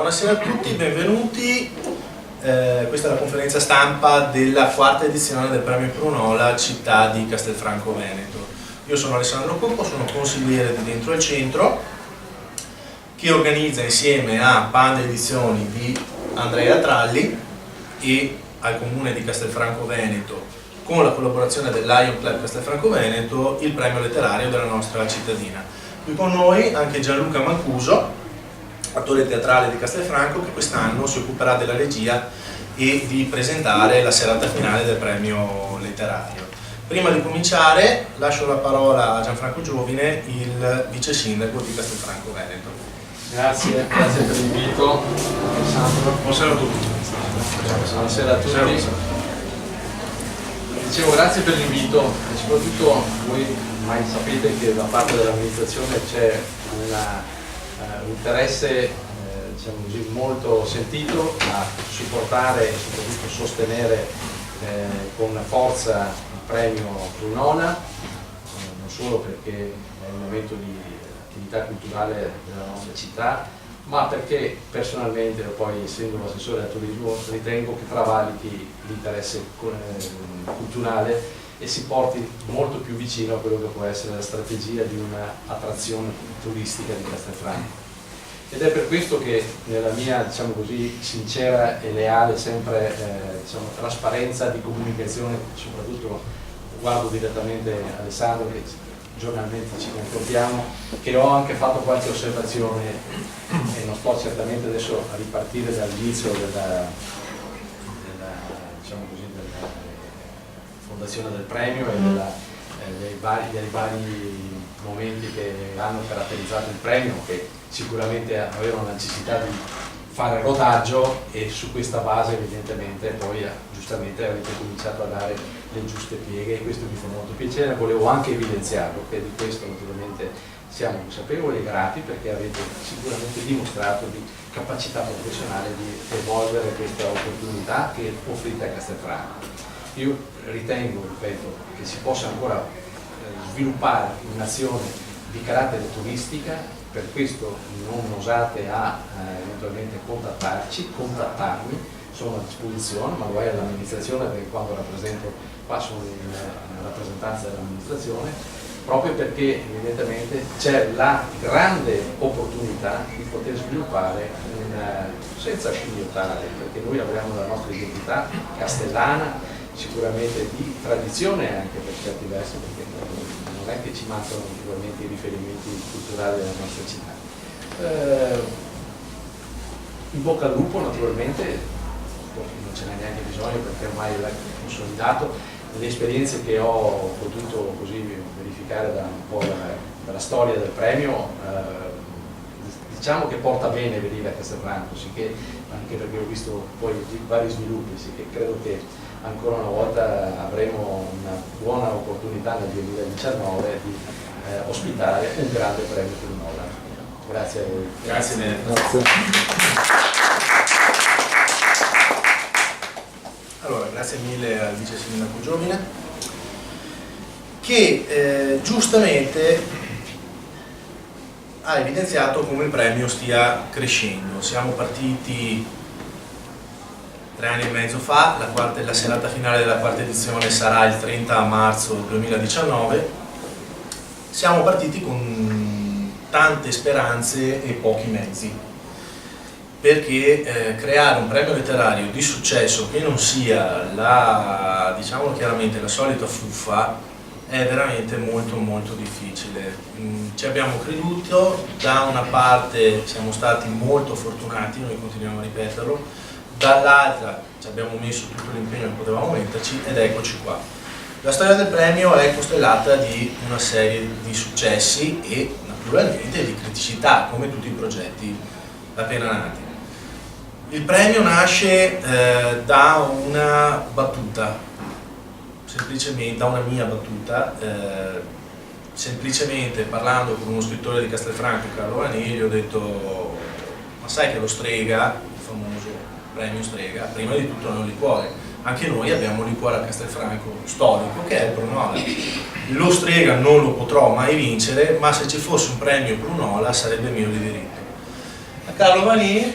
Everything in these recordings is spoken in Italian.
Buonasera a tutti, benvenuti. Questa è la conferenza stampa della quarta edizione del premio Prunola Città di Castelfranco Veneto. Io sono Alessandro Coppo, sono consigliere di Dentro al Centro, che organizza insieme a Panda Edizioni di Andrea Tralli e al Comune di Castelfranco Veneto, con la collaborazione del Lion Club Castelfranco Veneto, il premio letterario della nostra cittadina. Qui con noi anche Gianluca Mancuso, attore teatrale di Castelfranco, che quest'anno si occuperà della regia e di presentare la serata finale del premio letterario. Prima di cominciare lascio la parola a Gianfranco Giovine, il vice sindaco di Castelfranco Veneto. Grazie per l'invito. Buonasera a tutti. Buonasera a tutti. Dicevo grazie per l'invito e soprattutto voi mai sapete che da parte dell'amministrazione c'è un interesse diciamo così, molto sentito a supportare e soprattutto sostenere con forza il premio Prunola, non solo perché è un momento di attività culturale della nostra città, ma perché personalmente, poi essendo l'assessore al turismo, ritengo che travalichi l'interesse culturale e si porti molto più vicino a quello che può essere la strategia di un'attrazione turistica di Castelfranco. Ed è per questo che nella mia, diciamo così, sincera e leale sempre trasparenza di comunicazione, soprattutto guardo direttamente Alessandro che giornalmente ci confrontiamo, che ho anche fatto qualche osservazione e non sto certamente adesso a ripartire dall'inizio della fondazione del premio e dei vari momenti che hanno caratterizzato il premio, che sicuramente avevano la necessità di fare rodaggio e su questa base evidentemente poi giustamente avete cominciato a dare le giuste pieghe e questo mi fa molto piacere. Volevo anche evidenziarlo che di questo naturalmente siamo consapevoli e grati perché avete sicuramente dimostrato di capacità professionale di evolvere questa opportunità che offrite a Castelfranco. Io ritengo, ripeto, che si possa ancora sviluppare un'azione di carattere turistica, per questo non osate a eventualmente contattarmi, sono a disposizione, ma lo è all'amministrazione perché quando rappresento qua sono in rappresentanza dell'amministrazione, proprio perché evidentemente c'è la grande opportunità di poter sviluppare senza scimmiottare, perché noi abbiamo la nostra identità castellana, sicuramente di tradizione anche per certi versi, perché non è che ci mancano naturalmente i riferimenti culturali della nostra città. In bocca al lupo naturalmente, non ce n'è neanche bisogno perché ormai è consolidato, le esperienze che ho potuto così verificare da un po' dalla storia del premio, diciamo che porta bene venire a Castelfranco, sicché, anche perché ho visto poi vari sviluppi, sicché credo che ancora una volta avremo una buona opportunità nel 2019 di ospitare un grande premio Prunola. Grazie a voi. Grazie. Allora, grazie mille al vice sindaco Giovine che giustamente ha evidenziato come il premio stia crescendo. Siamo partiti 3 anni e mezzo fa, la serata finale della quarta edizione sarà il 30 marzo 2019. Siamo partiti con tante speranze e pochi mezzi, perché creare un premio letterario di successo che non sia diciamo chiaramente, la solita fuffa è veramente molto molto difficile. Ci abbiamo creduto, da una parte siamo stati molto fortunati, noi continuiamo a ripeterlo, dall'altra ci abbiamo messo tutto l'impegno che potevamo metterci ed eccoci qua. La storia del premio è costellata di una serie di successi e naturalmente di criticità, come tutti i progetti appena nati. Il premio nasce da una battuta, semplicemente da una mia battuta, semplicemente parlando con uno scrittore di Castelfranco, Carlo Vanini, gli ho detto: ma sai che lo Strega, il famoso premio Strega, prima di tutto è un liquore, anche noi abbiamo un liquore a Castelfranco storico che è il Prunola. Lo Strega non lo potrò mai vincere, ma se ci fosse un premio Prunola sarebbe mio di diritto. A Carlo Vanini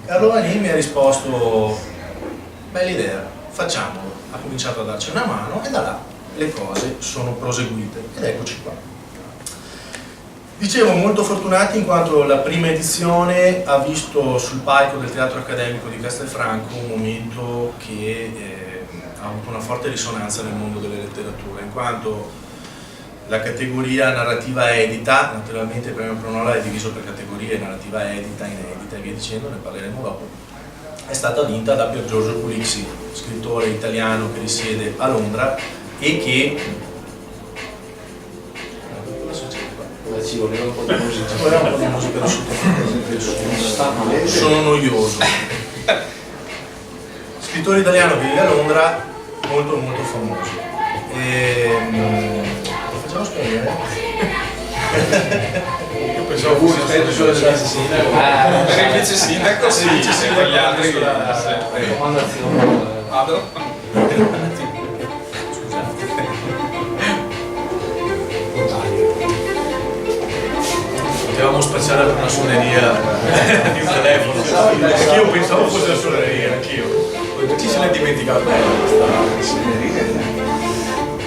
Carlo Vanin mi ha risposto: bella idea, facciamolo. Ha cominciato a darci una mano e da là le cose sono proseguite ed eccoci qua. Dicevo, molto fortunati in quanto la prima edizione ha visto sul palco del Teatro Accademico di Castelfranco un momento che ha avuto una forte risonanza nel mondo delle letterature, in quanto la categoria narrativa edita, naturalmente il premio Pronola è diviso per categorie: narrativa edita, inedita e via dicendo, ne parleremo dopo, è stata vinta da Pier Giorgio Pulizzi, scrittore italiano che risiede a Londra e che... Cosa succede qua? Ci voleva un po' di musica. Ci voleva un po' di musica da sottofondo. Sono noioso. Scrittore italiano che vive a Londra, molto molto famoso. Lo facciamo spegnere? Io pensavo fosse spento solo il vice sindaco. Per il vice sindaco sì, se per gli altri Raccomandazione. vado. Potevamo spacciare per una suoneria di un telefono. Anch'io pensavo fosse una suoneria, anch'io. Chi se l'è dimenticato?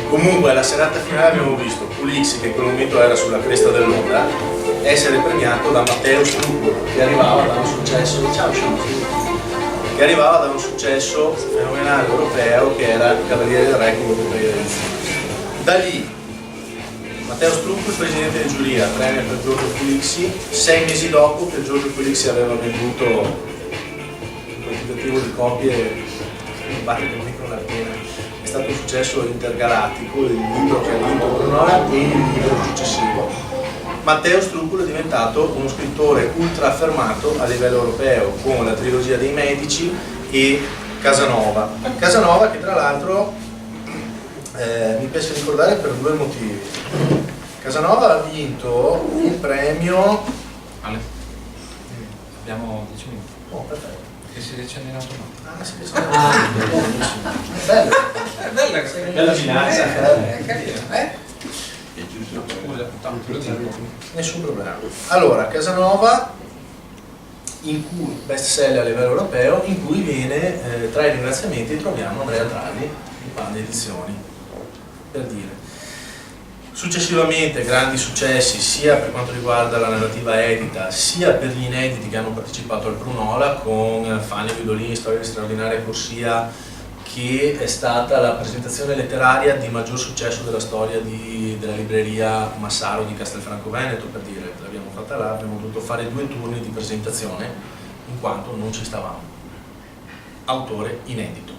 Comunque alla serata finale abbiamo visto Pulizzi, che in quel momento era sulla cresta dell'onda, essere premiato da Matteo Struccolo, che arrivava da un successo, che arrivava da un successo fenomenale europeo che era il Cavaliere del Re con tutte le edizioni. Da lì Matteo Struccolo, presidente di giuria, premia per Giorgio Pulizzi. 6 mesi dopo che Giorgio Pulizzi aveva venduto un quantitativo di copie, batte con micro appena, è stato un successo intergalattico, il libro che ha vinto Pronola e il libro successivo. Matteo Struccolo è diventato uno scrittore ultra affermato a livello europeo con la trilogia dei Medici e Casanova. Casanova che tra l'altro mi piace ricordare per 2 motivi. Casanova ha vinto il premio... Abbiamo 10 minuti. Oh, perfetto. Che si riaccende in automatico. Ah, sì, benissimo. Bello. È bella questa Bella finanza. È carina. Scusa, tanto lo dico. Nessun problema. Allora, Casanova, in cui bestseller a livello europeo, in cui viene, tra i ringraziamenti troviamo Andrea Tralli di Panda Edizioni, per dire. Successivamente grandi successi sia per quanto riguarda la narrativa edita, sia per gli inediti che hanno partecipato al Prunola, con Fanny Guidolini, Storia di straordinaria corsia, che è stata la presentazione letteraria di maggior successo della storia della libreria Massaro di Castelfranco Veneto, per dire. L'abbiamo fatta là, abbiamo dovuto fare 2 turni di presentazione in quanto non ci stavamo. Autore inedito.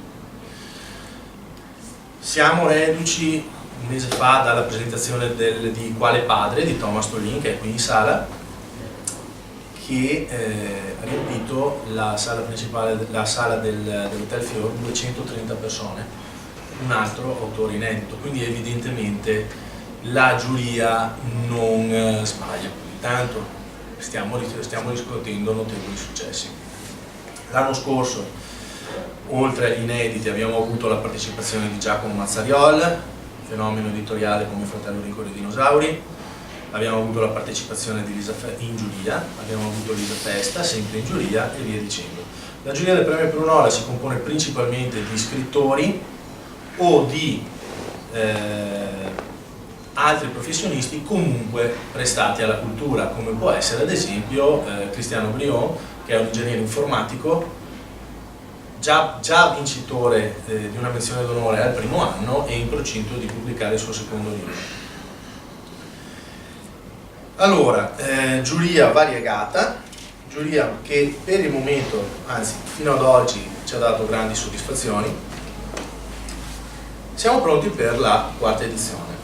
Siamo reduci un mese fa dalla presentazione di Quale Padre di Thomas Tolin, che è qui in sala, che ha riempito la sala principale, la sala dell'Hotel Fior, 230 persone, un altro autore inedito, quindi evidentemente la giuria non sbaglia più di tanto, stiamo riscuotendo notevoli successi. L'anno scorso, oltre agli inediti, abbiamo avuto la partecipazione di Giacomo Mazzariol, fenomeno editoriale come Fratello Ricco dei Dinosauri. Abbiamo avuto la partecipazione di in giuria, abbiamo avuto Lisa Festa, sempre in giuria e via dicendo. La giuria del premio Prunola si compone principalmente di scrittori o di altri professionisti comunque prestati alla cultura, come può essere ad esempio Cristiano Brion, che è un ingegnere informatico, già vincitore di una menzione d'onore al primo anno e in procinto di pubblicare il suo secondo libro. Allora, giuria variegata, giuria che per il momento, anzi fino ad oggi, ci ha dato grandi soddisfazioni. Siamo pronti per la 4ª edizione.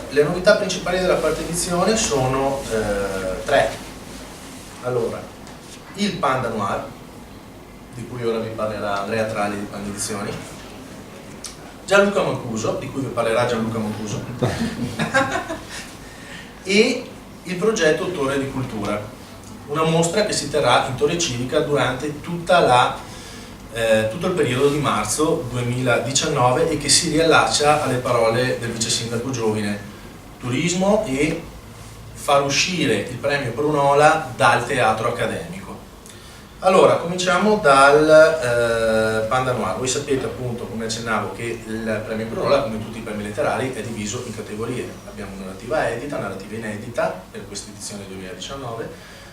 Le novità principali della 4ª edizione sono 3. Allora, il Panda Noir, di cui ora vi parlerà Andrea Tralli di Panda Edizioni, Gianluca Mancuso, di cui vi parlerà Gianluca Mancuso, e il progetto Torre di Cultura, una mostra che si terrà in Torre Civica durante tutto il periodo di marzo 2019 e che si riallaccia alle parole del vice sindaco Giovine: turismo e far uscire il premio Prunola dal teatro accademico. Allora, cominciamo dal Panda Noir. Voi sapete appunto, come accennavo, che il premio Prunola, come tutti i premi letterari, è diviso in categorie. Abbiamo narrativa edita, narrativa inedita, per questa edizione 2019,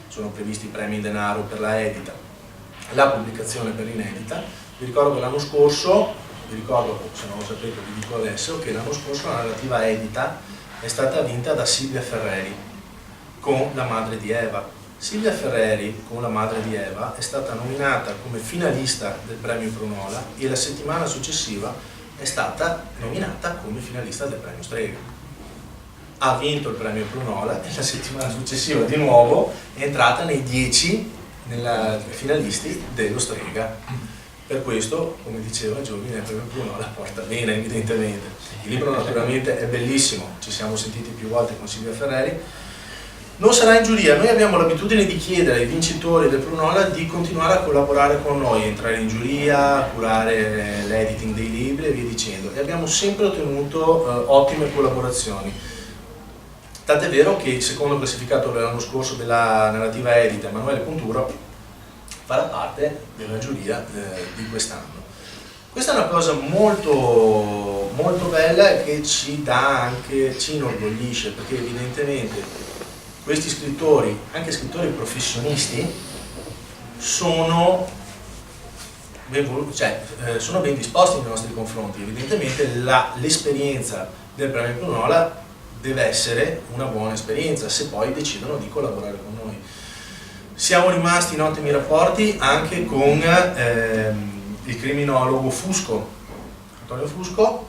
sono previsti premi in denaro per la edita, la pubblicazione per l'inedita. Vi ricordo che l'anno scorso, se non lo sapete vi dico adesso, che l'anno scorso la narrativa edita è stata vinta da Silvia Ferreri con La madre di Eva. Silvia Ferreri, con La madre di Eva, è stata nominata come finalista del premio Prunola e la settimana successiva è stata nominata come finalista del premio Strega. Ha vinto il premio Prunola e la settimana successiva di nuovo è entrata nei 10 finalisti dello Strega. Per questo, come diceva Giovanni, il premio Prunola porta bene, evidentemente. Il libro naturalmente è bellissimo, ci siamo sentiti più volte con Silvia Ferreri. Non sarà in giuria, noi abbiamo l'abitudine di chiedere ai vincitori del Prunola di continuare a collaborare con noi, entrare in giuria, curare l'editing dei libri e via dicendo, e abbiamo sempre ottenuto ottime collaborazioni. Tant'è vero che il secondo classificato dell'anno scorso della narrativa edita, Emanuele Punturo, farà parte della giuria di quest'anno. Questa è una cosa molto, molto bella e che ci inorgoglisce, perché evidentemente questi scrittori, anche scrittori professionisti, sono ben disposti nei nostri confronti. Evidentemente l'esperienza del premio Prunola deve essere una buona esperienza, se poi decidono di collaborare con noi. Siamo rimasti in ottimi rapporti anche con il criminologo Fusco, Antonio Fusco,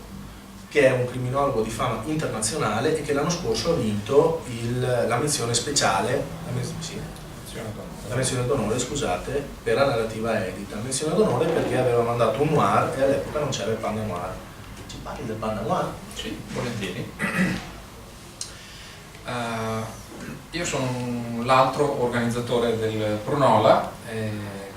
che è un criminologo di fama internazionale e che l'anno scorso ha vinto la menzione speciale, la menzione d'onore, scusate, per la narrativa edita. Menzione d'onore perché aveva mandato un noir e all'epoca non c'era il Panda Noir. Ci parli del Panda Noir? Sì, volentieri. Io sono l'altro organizzatore del Prunola.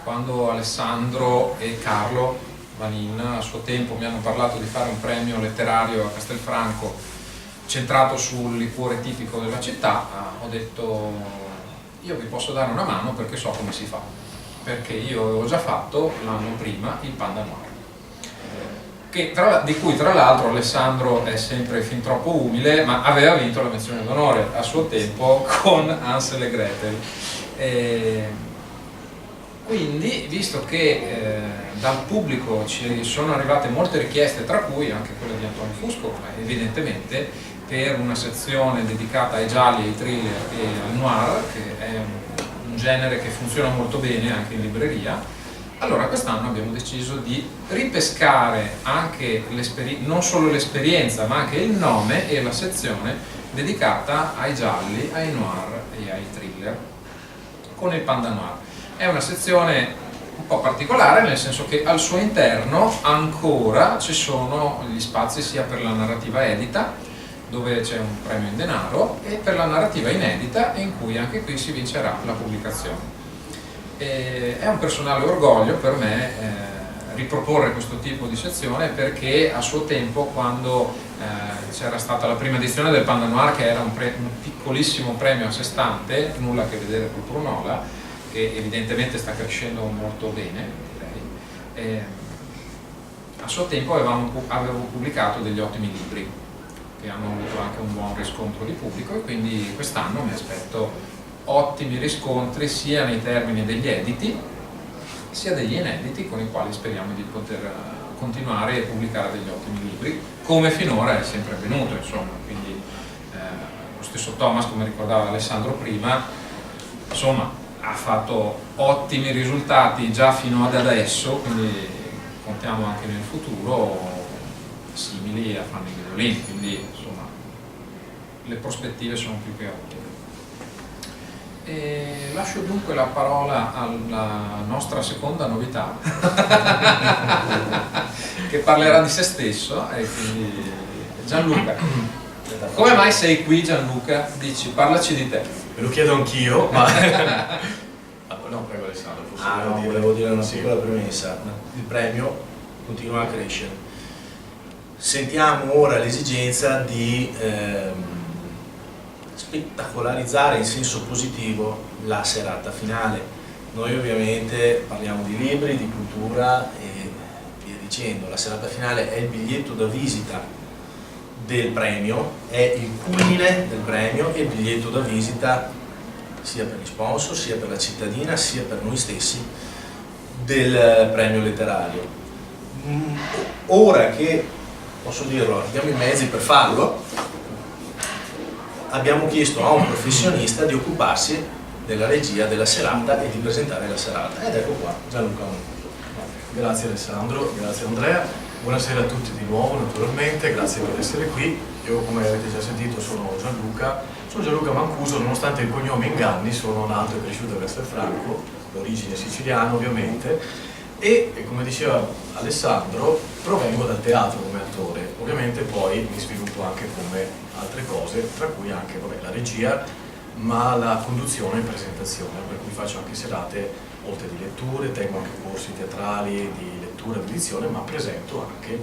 Quando Alessandro e Carlo Vanin a suo tempo mi hanno parlato di fare un premio letterario a Castelfranco centrato sul liquore tipico della città, ho detto io vi posso dare una mano perché so come si fa, perché io avevo già fatto l'anno prima il Panda Noir, di cui tra l'altro Alessandro è sempre fin troppo umile, ma aveva vinto la menzione d'onore a suo tempo con Hansel e Gretel. Quindi, visto che dal pubblico ci sono arrivate molte richieste, tra cui anche quella di Antonio Fusco, evidentemente per una sezione dedicata ai gialli, ai thriller e al noir, che è un genere che funziona molto bene anche in libreria, allora quest'anno abbiamo deciso di ripescare anche non solo l'esperienza, ma anche il nome e la sezione dedicata ai gialli, ai noir e ai thriller con il Panda Noir. È una sezione un po' particolare, nel senso che al suo interno ancora ci sono gli spazi sia per la narrativa edita, dove c'è un premio in denaro, e per la narrativa inedita, in cui anche qui si vincerà la pubblicazione. È un personale orgoglio per me riproporre questo tipo di sezione, perché a suo tempo, quando c'era stata la prima edizione del Panda Noir, che era un piccolissimo premio a sé stante, nulla a che vedere col Prunola, che evidentemente sta crescendo molto bene, direi. A suo tempo avevo pubblicato degli ottimi libri che hanno avuto anche un buon riscontro di pubblico, e quindi quest'anno mi aspetto ottimi riscontri sia nei termini degli editi sia degli inediti, con i quali speriamo di poter continuare a pubblicare degli ottimi libri, come finora è sempre avvenuto, insomma. Quindi lo stesso Thomas, come ricordava Alessandro prima, insomma, ha fatto ottimi risultati già fino ad adesso, quindi contiamo anche nel futuro simili a Fanny Guidolin, quindi insomma le prospettive sono più che ottime. E lascio dunque la parola alla nostra seconda novità che parlerà di se stesso, e quindi Gianluca. Come mai sei qui, Gianluca? Dici, parlaci di te. Me lo chiedo anch'io, ma no, prego Alessandro. Volevo dire una piccola premessa. Il premio continua a crescere. Sentiamo ora l'esigenza di spettacolarizzare in senso positivo la serata finale. Noi ovviamente parliamo di libri, di cultura e via dicendo. La serata finale è il biglietto da visita del premio, è il culmine del premio e il biglietto da visita sia per gli sponsor, sia per la cittadina, sia per noi stessi del premio letterario. Ora che, posso dirlo, abbiamo i mezzi per farlo, abbiamo chiesto a un professionista di occuparsi della regia della serata e di presentare la serata. Ed ecco qua, Gianluca. Grazie Alessandro, grazie Andrea, buonasera a tutti di nuovo naturalmente, grazie per essere qui. Io, come avete già sentito, sono Gianluca Mancuso, nonostante il cognome inganni, sono nato e cresciuto a Castelfranco, d'origine siciliana ovviamente, e come diceva Alessandro provengo dal teatro come attore, ovviamente poi mi sviluppo anche come altre cose, tra cui anche la regia, ma la conduzione e presentazione, per cui faccio anche serate oltre di letture, tengo anche corsi teatrali di lettura e di edizione, ma presento anche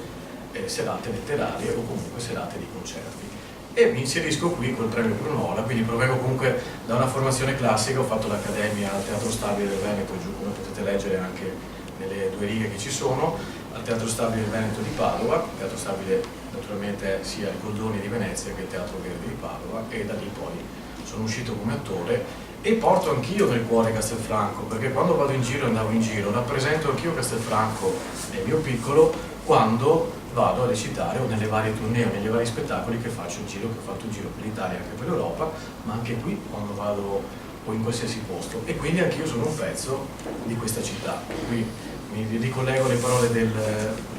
serate letterarie o comunque serate di concerti. E mi inserisco qui col premio Prunola, quindi provengo comunque da una formazione classica, ho fatto l'accademia al Teatro Stabile del Veneto, giù come potete leggere anche nelle due righe che ci sono, al Teatro Stabile del Veneto di Padova, il Teatro Stabile naturalmente sia il Goldoni di Venezia che il Teatro Verdi di Padova, e da lì poi sono uscito come attore e porto anch'io nel cuore Castelfranco, perché quando vado in giro, andavo in giro, rappresento anch'io Castelfranco nel mio piccolo quando vado a recitare o nelle varie tournée o negli vari spettacoli che faccio in giro, che ho fatto in giro per l'Italia e anche per l'Europa, ma anche qui quando vado o in qualsiasi posto, e quindi anch'io sono un pezzo di questa città. Qui mi ricollego alle parole del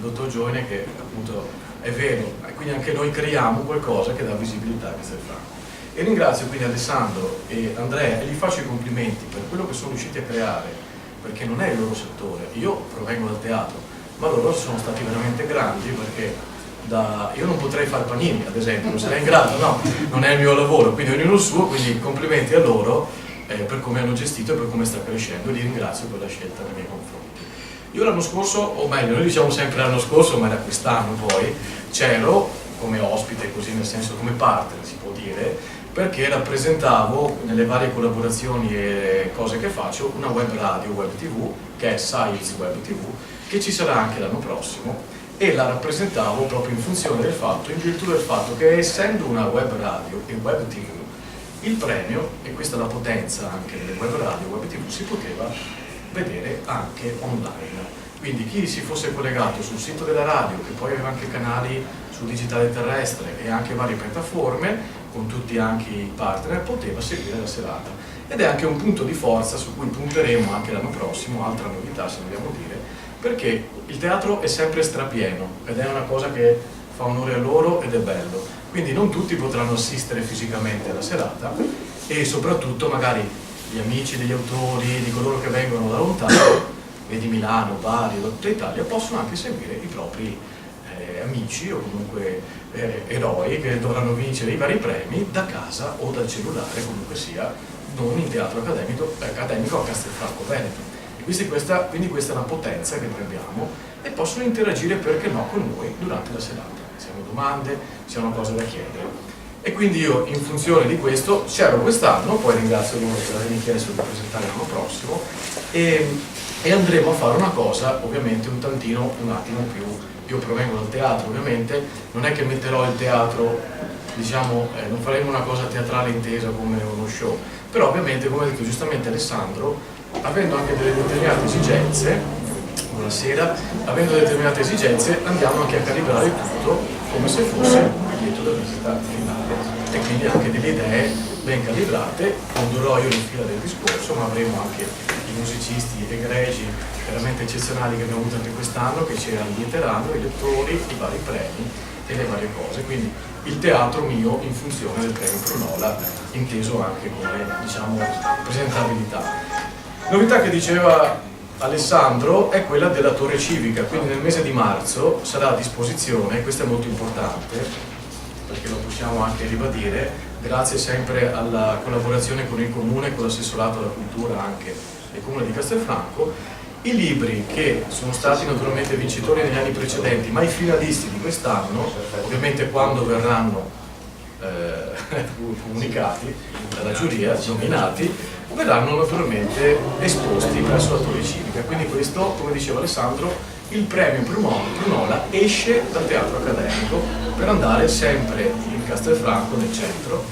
dottor Giovine, che appunto è vero, quindi anche noi creiamo qualcosa che dà visibilità a Castelfranco. E ringrazio quindi Alessandro e Andrea e gli faccio i complimenti per quello che sono riusciti a creare, perché non è il loro settore. Io provengo dal teatro, ma loro sono stati veramente grandi, perché io non potrei fare panini, ad esempio, non sarei in grado, no, non è il mio lavoro, quindi ognuno il suo, quindi complimenti a loro per come hanno gestito e per come sta crescendo, e li ringrazio per la scelta nei miei confronti. Io l'anno scorso, o meglio, noi diciamo sempre l'anno scorso, ma era quest'anno poi, c'ero come ospite, così nel senso come partner si può dire, perché rappresentavo nelle varie collaborazioni e cose che faccio una web radio, web tv, che è Science Web TV, che ci sarà anche l'anno prossimo, e la rappresentavo proprio in funzione del fatto, in virtù del fatto che, essendo una web radio e web tv, il premio, e questa è la potenza anche delle web radio e web tv, si poteva vedere anche online. Quindi chi si fosse collegato sul sito della radio, che poi aveva anche canali sul digitale terrestre e anche varie piattaforme, con tutti anche i partner, poteva seguire la serata. Ed è anche un punto di forza su cui punteremo anche l'anno prossimo, altra novità se vogliamo dire, perché il teatro è sempre strapieno ed è una cosa che fa onore a loro ed è bello. Quindi non tutti potranno assistere fisicamente alla serata, e soprattutto magari gli amici degli autori, di coloro che vengono da lontano, e di Milano, Bari, da tutta Italia, possono anche seguire i propri amici o comunque eroi che dovranno vincere i vari premi da casa o dal cellulare, comunque sia, non in teatro accademico a Castelfranco Veneto. E quindi questa è una potenza che prendiamo, e possono interagire, perché no, con noi durante la serata. Se hanno domande, se hanno cose da chiedere. E quindi io, in funzione di questo, c'ero quest'anno, poi ringrazio loro per avermi chiesto di presentare l'anno prossimo, e andremo a fare una cosa ovviamente un attimo più. Io provengo dal teatro, ovviamente non è che metterò il teatro, diciamo, non faremo una cosa teatrale intesa come uno show, però ovviamente, come ha detto giustamente Alessandro, avendo anche delle determinate esigenze, buonasera, avendo determinate esigenze andiamo anche a calibrare tutto come se fosse un biglietto da visita finale, e quindi anche delle idee ben calibrate. Condurrò io in fila del discorso, ma avremo anche i musicisti egregi veramente eccezionali che abbiamo avuto anche quest'anno, che ci aiuteranno, i lettori, i vari premi e le varie cose. Quindi il teatro mio in funzione del premio Prunola, inteso anche come, diciamo, presentabilità. Novità che diceva Alessandro è quella della torre civica, quindi nel mese di marzo sarà a disposizione, e questo è molto importante perché lo possiamo anche ribadire, grazie sempre alla collaborazione con il Comune, con l'assessorato alla cultura anche del Comune di Castelfranco, i libri che sono stati naturalmente vincitori negli anni precedenti, ma i finalisti di quest'anno, ovviamente quando verranno comunicati dalla giuria, nominati, verranno naturalmente esposti presso la Torre Civica. Quindi questo, come diceva Alessandro, il premio Prunola esce dal teatro accademico per andare sempre in Castelfranco, nel centro,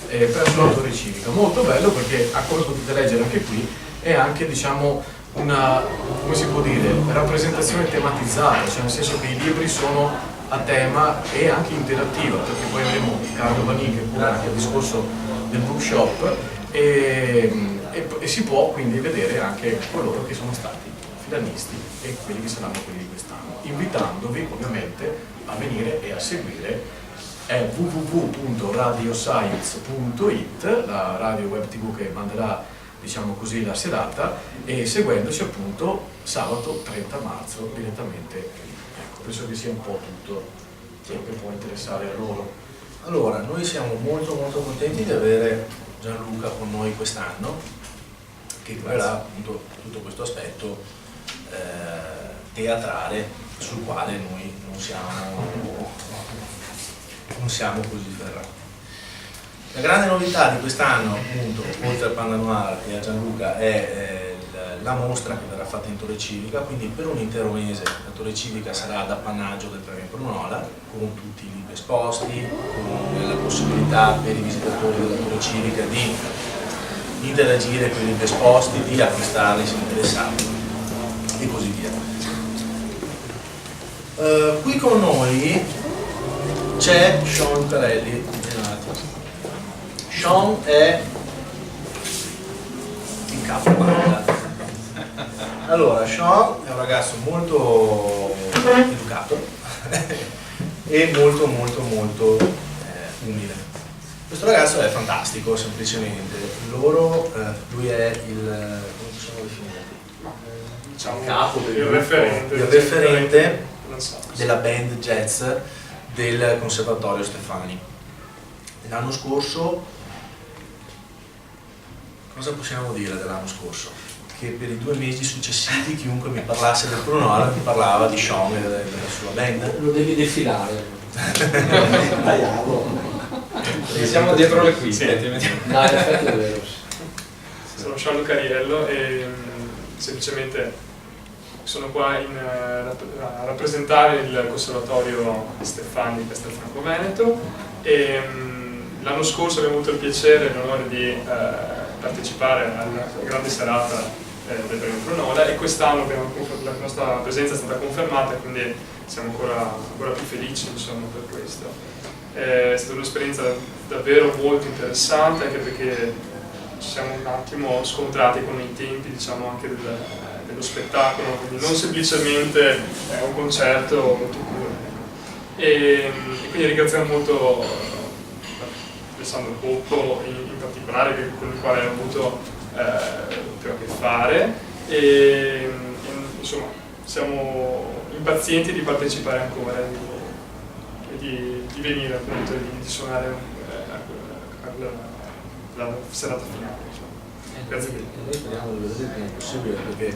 presso la Torre Civica. Molto bello perché, come potete leggere anche qui, è anche, diciamo, una, come si può dire, rappresentazione tematizzata, cioè nel senso che i libri sono a tema e anche interattiva, perché poi avremo Carlo Vanini che cura anche il discorso del bookshop e si può quindi vedere anche coloro che sono stati filanisti e quelli che saranno quelli di quest'anno, invitandovi ovviamente a venire e a seguire www.radioscience.it, la radio web tv che manderà, diciamo così, la serata, e seguendoci appunto sabato 30 marzo direttamente lì. Ecco, penso che sia un po' tutto quello che può interessare a loro. Allora, noi siamo molto contenti di avere Gianluca con noi quest'anno, che curerà appunto tutto questo aspetto teatrale sul quale noi non siamo così ferrati. La grande novità di quest'anno, appunto, oltre a Panda Noir e a Gianluca, è la mostra che verrà fatta in Torre Civica, quindi per un intero mese la Torre Civica sarà ad appannaggio del premio Prunola, con tutti i libri esposti, con la possibilità per i visitatori della Torre Civica di interagire con i libri esposti, di acquistarli se interessati e così via. Qui con noi c'è Sean Lucarelli. Sean è il capo banda. Allora, Sean è un ragazzo molto educato e molto umile. Questo ragazzo è fantastico, semplicemente. Lui è il, come possiamo definire? Diciamo, Il capo del il gruppo, referente, il referente non so. della band jazz del Conservatorio Steffani. L'anno scorso, cosa possiamo dire dell'anno scorso? Che per i 2 mesi successivi chiunque mi parlasse del Prunola mi parlava di Sean e della sua band. Lo devi defilare. Siamo dietro le quinte. Sì. No, in effetti è vero. Sono Sean Lucariello e semplicemente sono qua a rappresentare il Conservatorio Steffani di Castelfranco Veneto e l'anno scorso abbiamo avuto il piacere e l'onore di partecipare alla grande serata del premio Prunola e quest'anno la nostra presenza è stata confermata, quindi siamo ancora più felici, insomma, per questo. È stata un'esperienza davvero molto interessante, anche perché ci siamo un attimo scontrati con i tempi, diciamo, anche dello spettacolo, quindi non semplicemente un concerto e quindi ringraziamo molto Alessandro Coppo in particolare, con il quale ho avuto più a che fare e insomma siamo impazienti di partecipare ancora e di venire appunto e di suonare la serata finale. Grazie mille. Noi speriamo di vedere il prima possibile, perché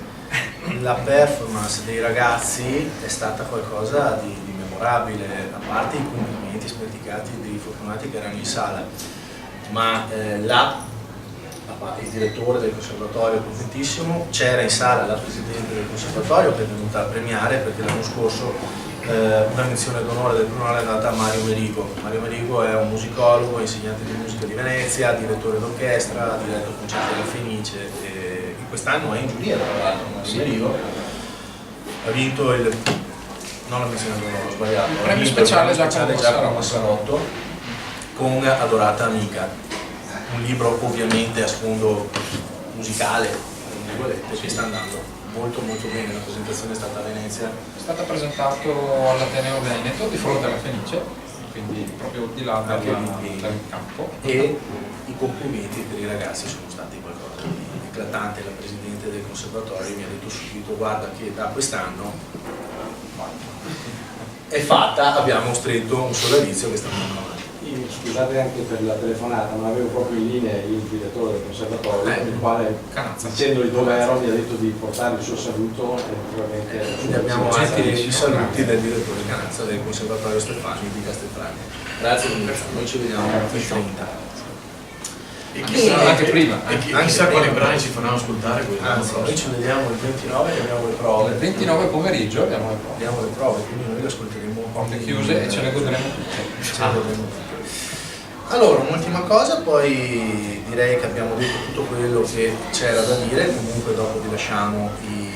la performance dei ragazzi è stata qualcosa di memorabile, a parte i complimenti sperticati dei fortunati che erano in sala, ma il direttore del conservatorio contentissimo, c'era in sala la presidente del conservatorio che è venuta a premiare, perché l'anno scorso una menzione d'onore del Prunola è andata a Mario Merigo. Mario Merigo è un musicologo, insegnante di musica di Venezia, direttore d'orchestra, ha diretto concerti alla Fenice e quest'anno è in giuria, tra l'altro. Mario Merigo ha vinto non la menzione d'onore, ho sbagliato, Il premio speciale Giacomo Massarotto con Adorata Amica, un libro ovviamente a sfondo musicale, che sta andando molto bene. La presentazione è stata a Venezia. È stato presentato all'Ateneo Veneto di fronte alla Fenice, quindi proprio di là dal campo. E i complimenti per i ragazzi sono stati qualcosa di eclatante. La presidente del conservatorio mi ha detto subito: guarda che da quest'anno è fatta, abbiamo stretto un sodalizio che sta andando avanti. scusate anche per la telefonata, ma avevo proprio in linea il direttore del conservatorio, il quale Canazza. dicendogli dove ero mi ha detto di portare il suo saluto e naturalmente Quindi abbiamo anche i saluti del direttore Canazza del Conservatorio Stefani di Castelfranco. Grazie mille, noi ci vediamo il 30. E chissà, anche prima, e chissà quali brani ci faranno ascoltare quelli Anzi, noi ci vediamo il 29 che abbiamo le prove. Il 29 pomeriggio abbiamo le prove. Abbiamo le prove, quindi noi le ascolteremo Porte chiuse e ce le godremo tutte. Ce le godremo tutte. Allora, un'ultima cosa, poi direi che abbiamo detto tutto quello che c'era da dire, comunque dopo vi lasciamo i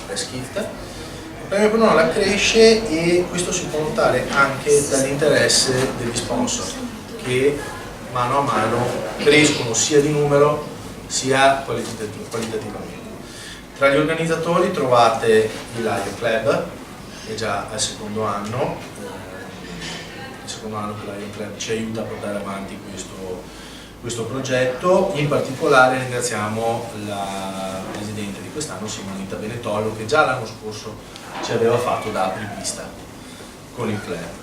press kit. Il premio Prunola cresce e questo si può notare anche dall'interesse degli sponsor, che mano a mano crescono sia di numero sia qualitativamente. Tra gli organizzatori trovate il Lion Club, che è già al secondo anno, il secondo anno che l'Ion Club ci aiuta a portare avanti questo progetto. In particolare ringraziamo la presidente di quest'anno, Simonetta Benetollo, che già l'anno scorso ci aveva fatto da apripista con il club.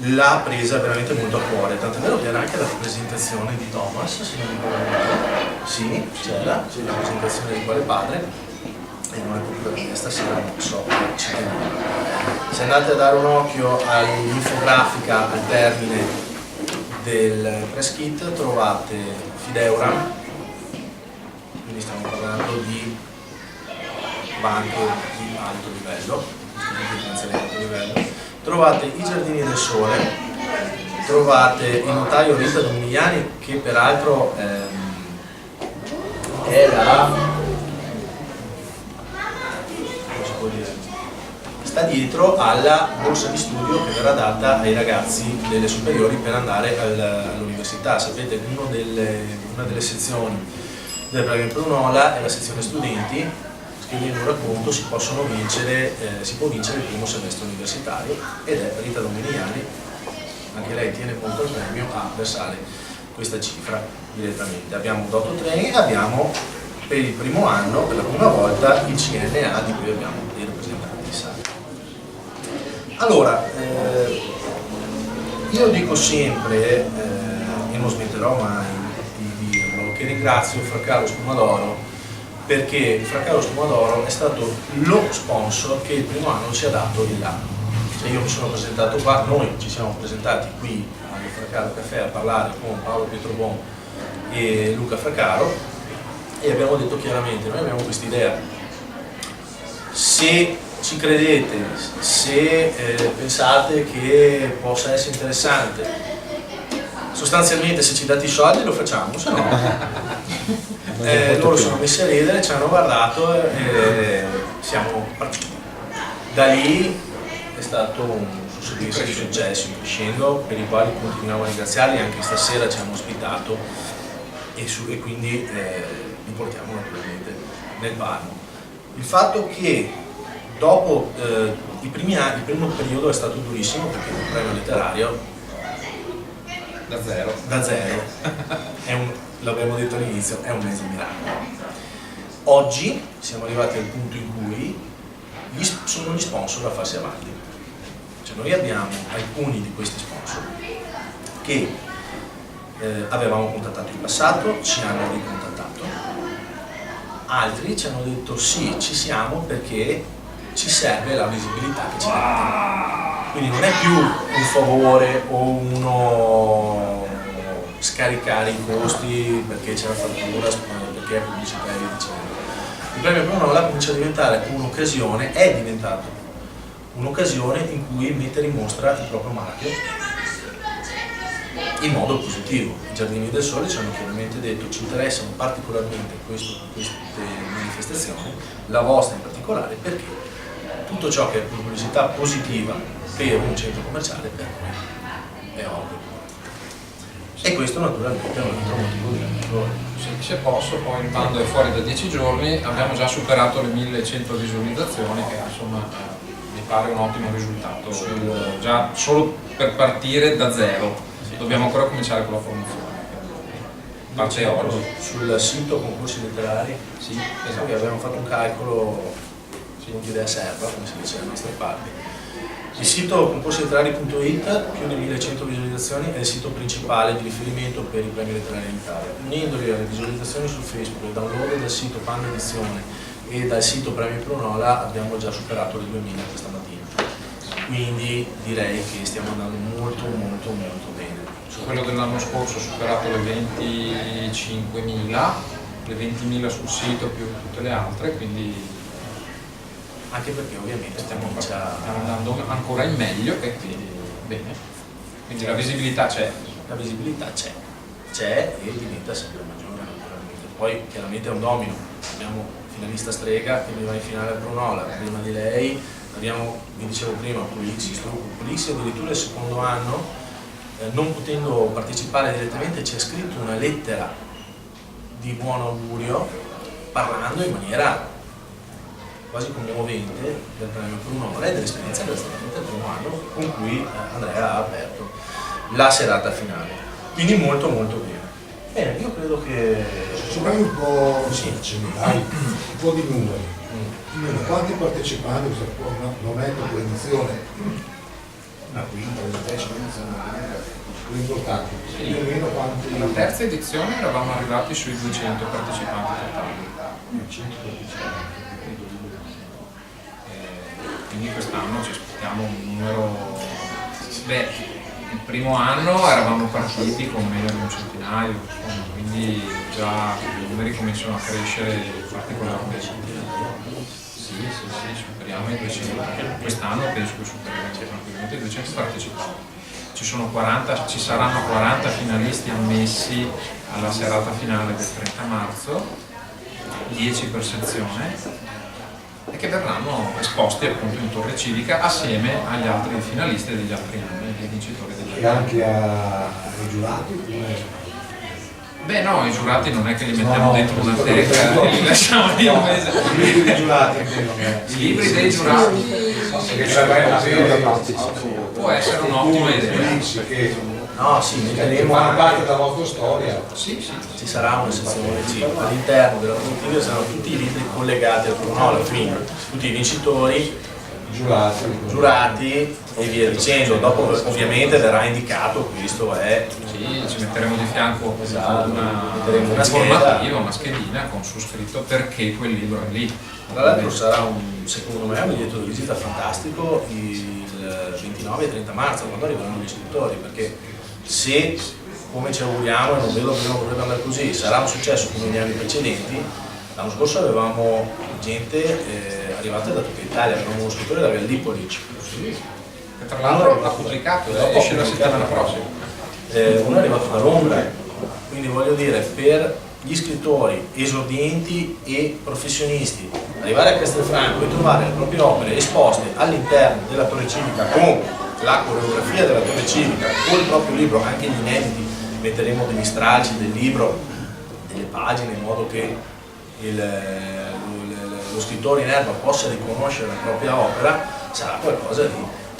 L'ha presa veramente molto a cuore, tant'è vero che era anche la presentazione di Thomas, se non ricordo male. Sì, c'era la presentazione di quale padre, e non è proprio da me, stasera non so, ci tenevo. Se andate a dare un occhio all'infografica al termine del press kit trovate Fideuram, quindi stiamo parlando di banche di alto livello, istituti finanziari di alto livello. Trovate i Giardini del Sole, trovate il notaio Rita Dominiani, che peraltro è la, come si può dire, sta dietro alla borsa di studio che verrà data ai ragazzi delle superiori per andare all'università. Sapete che una delle sezioni del premio Prunola è la sezione studenti. Scrivendo un racconto si può vincere il primo semestre universitario, ed è Rita Dominiani, anche lei tiene conto al premio, a versare questa cifra direttamente. Abbiamo un dotto training, abbiamo per il primo anno, per la prima volta, il CNA di cui abbiamo dei rappresentanti in sala. Allora, io dico sempre, e non smetterò mai di dirlo, che ringrazio Fra Carlo Spumadoro, perché Fra Carlo Spumadoro è stato lo sponsor che il primo anno ci ha dato il là. Cioè io mi sono presentato qua, noi ci siamo presentati qui al Fra Carlo Caffè a parlare con Paolo Pietrobon e Luca Fracaro e abbiamo detto chiaramente, noi abbiamo questa idea, se ci credete, se pensate che possa essere interessante, sostanzialmente se ci date i soldi lo facciamo, se no loro sono messi a ridere, ci hanno guardato e siamo partiti. Da lì è stato un susseguirsi di successi, crescendo, per i quali continuiamo a ringraziarli, anche stasera ci hanno ospitato e quindi li portiamo naturalmente nel Parmo. Il fatto che dopo il primo periodo è stato durissimo, perché il premio letterario Da zero. L'abbiamo detto all'inizio, è un mezzo miracolo. Oggi siamo arrivati al punto in cui sono gli sponsor a farsi avanti. Cioè noi abbiamo alcuni di questi sponsor che avevamo contattato in passato, ci hanno ricontattato, altri ci hanno detto sì, ci siamo perché ci serve la visibilità che ci date. Quindi non è più un favore o uno scaricare i costi perché c'è la fattura, perché è pubblicità e via dicendo. Il premio Prunola comincia a diventare un'occasione, è diventato un'occasione in cui mettere in mostra il proprio marchio in modo positivo. I Giardini del Sole ci hanno chiaramente detto ci interessano particolarmente queste manifestazioni, la vostra in particolare, perché tutto ciò che è pubblicità positiva per un centro commerciale per noi è ovvio. E questo naturalmente è un altro motivo di grande. Se posso, poi il bando è fuori da 10 giorni, abbiamo già superato le 1100 visualizzazioni, che insomma mi pare un ottimo risultato, già solo per partire da zero. Dobbiamo ancora cominciare con la formazione. Parte oggi. Sul sito concorsi letterari, Sì, esatto. Abbiamo fatto un calcolo, non idea serva, come si dice dalle nostre parti. Il sito concorsiletterari.it, più di 1100 visualizzazioni, è il sito principale di riferimento per i premi letterari in Italia. Unendoli alle visualizzazioni su Facebook, il download del sito Panda Edizione e dal sito Premi Prunola abbiamo già superato le 2000 questa mattina. Quindi direi che stiamo andando molto bene. Su quello dell'anno scorso ho superato le 25.000, le 20.000 sul sito più tutte le altre, quindi Anche perché ovviamente stiamo andando ancora in meglio e quindi bene. Quindi la visibilità c'è. La visibilità c'è e diventa sempre maggiore naturalmente. Poi chiaramente è un domino. Abbiamo finalista Strega che va in finale a Prunola, prima di lei abbiamo, vi dicevo prima, Polixi addirittura il secondo anno, non potendo partecipare direttamente, ci ha scritto una lettera di buon augurio parlando in maniera quasi commovente del premio Prunola e dell'esperienza che è stata fatta il primo anno con cui Andrea ha aperto la serata finale. Quindi molto bene. Bene, io credo che... Sopra un po', Sì. dai, un po' di numeri. Quanti partecipanti non è la tua edizione? La quinta, la decima edizione, l'importante. Più o meno quanti... La terza edizione eravamo arrivati sui 200 partecipanti totali. 100 partecipanti. Quindi quest'anno ci aspettiamo un numero. Beh, il primo anno eravamo partiti con meno di un centinaio, insomma, quindi già i numeri cominciano a crescere particolarmente. Sì, superiamo i 200. Quest'anno penso che supereremo tranquillamente i 200 partecipanti. Ci saranno 40 finalisti ammessi alla serata finale del 30 marzo, 10 per sezione, e che verranno esposti appunto in Torre Civica assieme agli altri finalisti degli altri anni, ai vincitori degli altri E anni. anche ai giurati? Beh no, i giurati non è che li mettiamo dentro una teca e li lasciamo lì un mese. I libri dei giurati, I libri dei giurati può essere un'ottima idea. No, sì, metteremo fanno parte anche... della vostra storia. Sì. Ci sarà una sezione all'interno della produttiva, saranno tutti i libri collegati al Prunola, quindi tutti i vincitori, giurati e via dicendo. Dopo ovviamente verrà indicato, questo è... Sì, ci metteremo di fianco metteremo una informativa, una schedina con su scritto perché quel libro è lì. Tra l'altro sarà secondo me un biglietto di visita fantastico il 29 e 30 marzo, quando arriveranno gli istruttori, perché se, come ci auguriamo, e non vedo che non potrebbe andare così, sarà un successo come negli anni precedenti. L'anno scorso avevamo gente arrivata da tutta Italia, avevamo uno scrittore da Gallipoli, Che tra l'altro ha pubblicato, esce la settimana prossima. uno è arrivato da Londra, quindi voglio dire, per gli scrittori esordienti e professionisti arrivare a Castelfranco e trovare le proprie opere esposte all'interno della Torre Civica con la coreografia della Torre Civica, con il proprio libro, anche gli inediti, metteremo degli stralci del libro, delle pagine in modo che lo scrittore in erba possa riconoscere la propria opera, sarà qualcosa di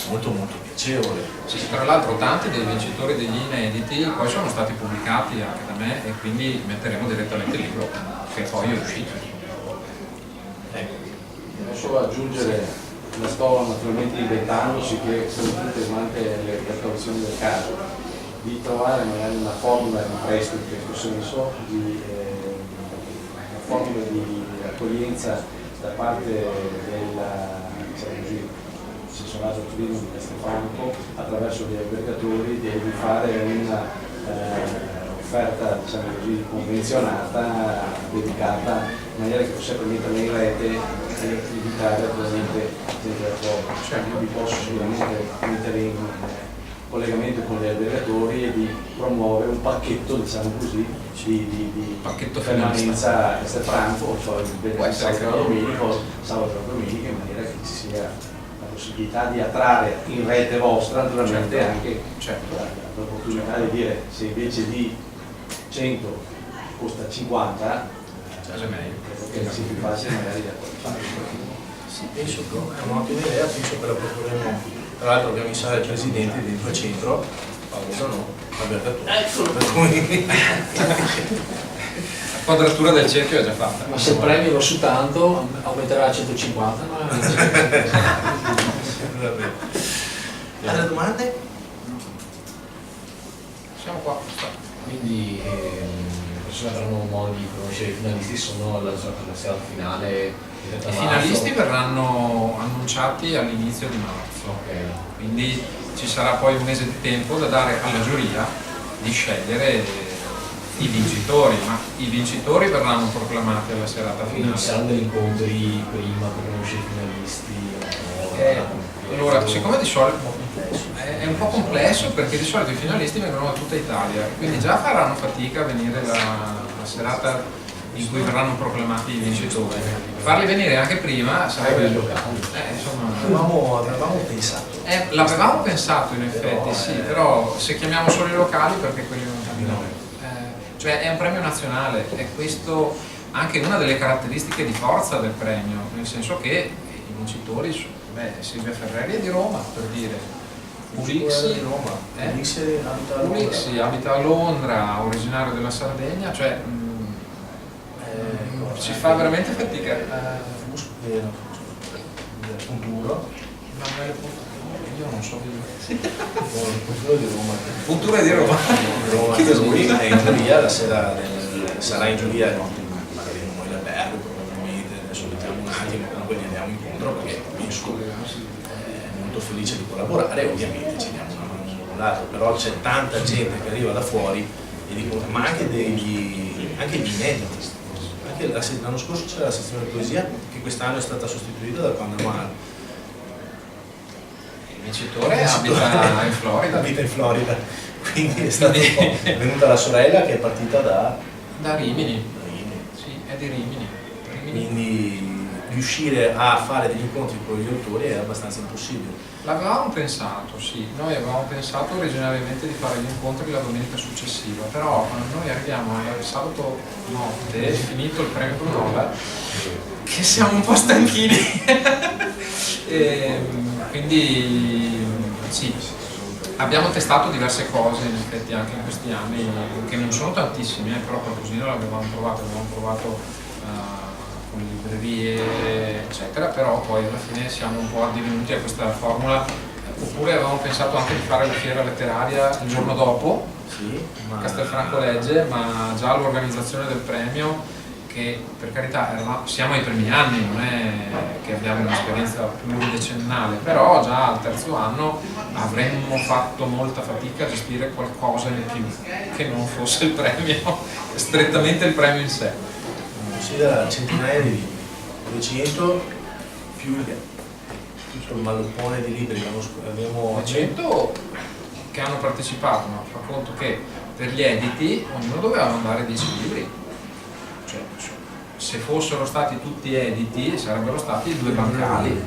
molto piacevole. Sì, tra l'altro tanti dei vincitori degli inediti poi sono stati pubblicati anche da me e quindi metteremo direttamente il libro che poi è uscito. Ecco. Posso aggiungere, la sto naturalmente inventandosi che soprattutto durante le traduzioni del caso, di trovare magari una formula di prestito in questo senso, una formula di accoglienza da parte della, diciamo così, assessorato al turismo di Castelfranco attraverso gli albergatori, di fare una offerta, diciamo così, convenzionata, dedicata, in maniera che possiamo metterla in rete e evitare ovviamente gente da fuori. Cioè, io vi posso sicuramente mettere in collegamento con gli albergatori e di promuovere un pacchetto, diciamo così, di pacchetto permanenza a Castelfranco, cioè il sabato e domenica, in maniera che ci sia la possibilità di attrarre in rete vostra naturalmente anche l'opportunità di dire, se invece di 100 costa 50, che sia più facile magari da fare. Sì, penso che è un'ottima idea, penso che la proporremo. Tra l'altro abbiamo in sala il presidente del tuo centro, Paolo Zanò, albergatore. Per cui... La quadratura del cerchio è già fatta. Ma se il premio lo su tanto aumenterà a 150, ma Altre domande? Siamo qua. Quindi le persone avranno modo di conoscere i finalisti, sono la serata finale. I finalisti verranno annunciati all'inizio di marzo, quindi ci sarà poi un mese di tempo da dare alla giuria di scegliere i vincitori, ma i vincitori verranno proclamati alla serata Quindi finale. ci saranno degli incontri prima per conoscere i finalisti? Allora, siccome di solito è un po' complesso perché di solito i finalisti vengono da tutta Italia, quindi già faranno fatica a venire la serata in cui verranno proclamati i vincitori. Farli venire anche prima sarebbe insomma. Avevamo pensato. L'avevamo pensato in effetti, sì, però se chiamiamo solo i locali perché quelli non cambiano. Cioè è un premio nazionale, è questo anche una delle caratteristiche di forza del premio, nel senso che i vincitori sono Silvia Ferreri è di Roma, per dire. Ulixi abita a Londra, originario della Sardegna, cioè si fa veramente fatica. Punturo. Io non so Punturo di Roma. Puntura di Roma. Chi da lui è in giuria la sera sarà in giuria magari non in albergo probabilmente, adesso vediamo un attimo, comunque gli andiamo incontro perché penso è molto felice di collaborare, ovviamente ci diamo una mano l'un l'altro, però c'è tanta gente che arriva da fuori e dicono, ma anche gli inediti. Anche l'anno scorso c'era la sezione di poesia che quest'anno è stata sostituita da Panama. Il vincitore abita in Florida. Abita in Florida, quindi è stata è venuta la sorella che è partita da Rimini. Sì, è di Rimini. Quindi riuscire a fare degli incontri con gli autori è abbastanza impossibile. L'avevamo pensato, sì, noi avevamo pensato originariamente di fare gli incontri la domenica successiva, però noi arriviamo il sabato notte, finito il premio Brunola, che siamo un po' stanchini. Quindi sì, abbiamo testato diverse cose in effetti anche in questi anni, che non sono tantissime, però qualcosina l'avevamo provato con le librerie eccetera, però poi alla fine siamo un po' addivenuti a questa formula, oppure avevamo pensato anche di fare la fiera letteraria il giorno dopo, a Castelfranco Legge, ma già l'organizzazione del premio, che per carità siamo ai primi anni, non è che abbiamo un'esperienza pluridecennale, però già al terzo anno avremmo fatto molta fatica a gestire qualcosa in più che non fosse il premio, strettamente il premio in sé. Considera centinaia di libri, 200 più tutto il maloppone di libri che abbiamo 100 che hanno partecipato, ma fa conto che per gli editi ognuno doveva mandare 10 libri. Cioè, se fossero stati tutti editi sarebbero stati 2 bancali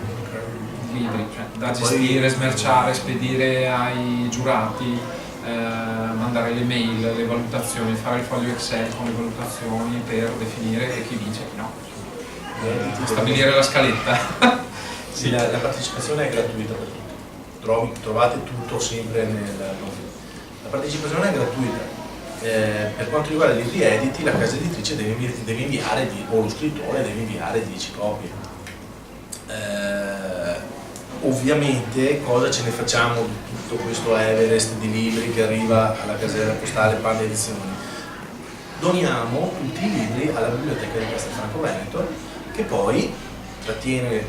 libri, cioè, da gestire, smerciare, spedire ai giurati, mandare le mail, le valutazioni, fare il foglio Excel con le valutazioni per definire chi vince e chi no, stabilire la scaletta. Sì, la partecipazione è gratuita per tutti, trovate tutto sempre la partecipazione è gratuita. Per quanto riguarda i libri editi, la casa editrice deve inviare, o lo scrittore deve inviare 10 copie. Ovviamente cosa ce ne facciamo di tutto questo Everest di libri che arriva alla casella postale Panda Edizioni? Doniamo tutti i libri alla biblioteca di Castelfranco Veneto, che poi trattiene i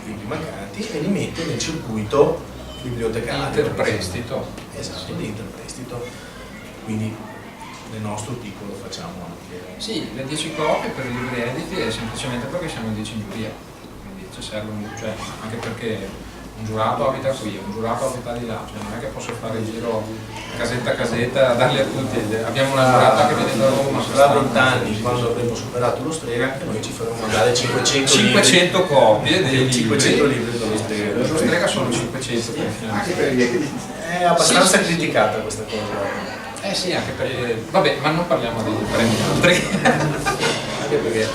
libri mancanti e li mette nel circuito bibliotecario. Interprestito. Esatto, di interprestito. Quindi nel nostro piccolo facciamo anche. Sì, le 10 copie per i libri editi è semplicemente perché siamo 10 in giuria, quindi ci servono, cioè anche perché un giurato abita qui, un giurato abita di là, cioè non è che posso fare il giro casetta a casetta a darli a tutti. Abbiamo una giurata che viene da Roma. Tra 20 anni, quando avremo superato lo Strega, anche noi ci faremo mandare 500 libri, copie dei 500 libri dello Strega. Lo Strega sono 500 per il È abbastanza criticata questa cosa. Sì, anche perché. Vabbè, ma non parliamo dei premi altri. Anche perché.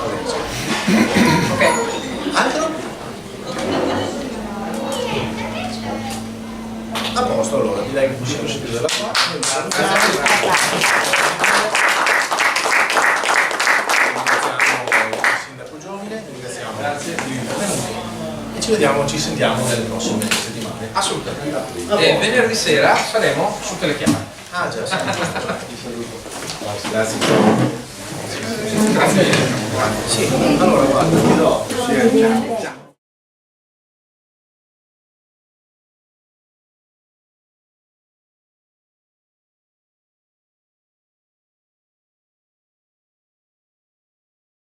Ok. Altro? A posto, allora direi che possiamo chiudere la qua. Ringraziamo il sindaco Giovine, ringraziamo. Grazie. E ci sentiamo nelle prossime settimane. Assolutamente. E venerdì sera saremo su Telechiamata. Ah già, sì. Grazie. Grazie mille. Sì, allora guarda, ti do.